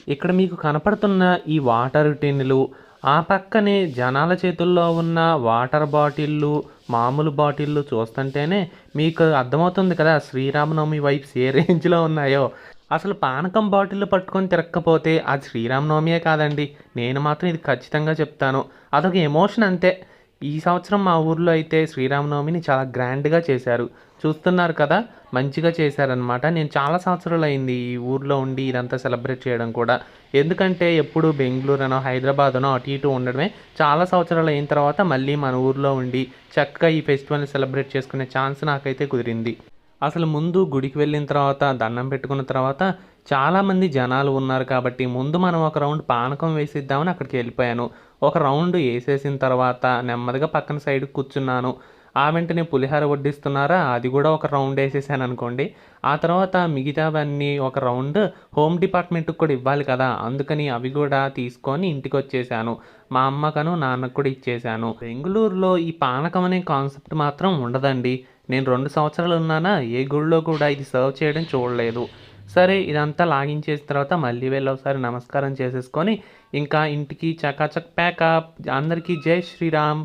ఇక్కడ మీకు కనపడుతున్న ఈ వాటర్ టిన్నులు, ఆ పక్కనే జనాల చేతుల్లో ఉన్న వాటర్ బాటిల్లు, మామూలు బాటిల్లు చూస్తుంటేనే మీకు అర్థమవుతుంది కదా! శ్రీరామనవమి వైబ్స్ ఏ రేంజ్‌లో ఉన్నాయో. అసలు పానకం బాటిల్లు పట్టుకొని తిరక్కపోతే అది శ్రీరామనవమియే కాదండి. నేను మాత్రం ఇది ఖచ్చితంగా చెప్తాను. అదొక ఎమోషన్ అంతే. ఈ సంవత్సరం మా ఊర్లో అయితే శ్రీరామనవమిని చాలా గ్రాండ్‌గా చేశారు. చూస్తున్నారు కదా! మంచిగా చేశారనమాట. నేను చాలా సంవత్సరాలయింది ఈ ఊర్లో ఉండి ఇదంతా సెలబ్రేట్ చేయడం కూడా. ఎందుకంటే ఎప్పుడు బెంగుళూరనో, హైదరాబాదనో అటు ఇటు ఉండడమే. చాలా సంవత్సరాలయిన తర్వాత మళ్ళీ మన ఊర్లో ఉండి చక్కగా ఈ ఫెస్టివల్‌ని సెలబ్రేట్ చేసుకునే ఛాన్స్ నాకైతే కుదిరింది. అసలు ముందు గుడికి వెళ్ళిన తర్వాత, దండం పెట్టుకున్న తర్వాత చాలామంది జనాలు ఉన్నారు కాబట్టి, ముందు మనం ఒక రౌండ్ పానకం వేసిద్దామని అక్కడికెళ్ళిపోయాను. ఒక రౌండ్ ఏసేసిన తర్వాత నెమ్మదిగా పక్కన సైడ్‌కి కూర్చున్నాను. ఆ వెంటనే పులిహోర వడ్డిస్తున్నారా, అది గూడా ఒక రౌండ్ ఏసేసాననుకోండి. ఆ తర్వాత మిగతావన్నీ ఒక రౌండ్ హోమ్ డిపార్ట్‌మెంట్‌కి కూడా ఇవ్వాలి కదా! అందుకని అవి గూడా తీసుకొని ఇంటికొచ్చేసాను. మా అమ్మకను, నాన్నకి కూడా ఇచ్చేసాను. బెంగుళూరులో ఈ పానకం అనే కాన్సెప్ట్ మాత్రం ఉండదండి. నేను 2 సంవత్సరాలున్నానా, ఏ గుడిలో కూడా ఇది సర్వ్ చేయడం చూడలేదు. సరే ఇదంతా లాగించేసిన తర్వాత మళ్ళీ వెళ్ళి ఒకసారి నమస్కారం చేసేసుకొని, ఇంకా ఇంటికి చకాచక్ ప్యాకప్. అందరికీ జై శ్రీరామ్.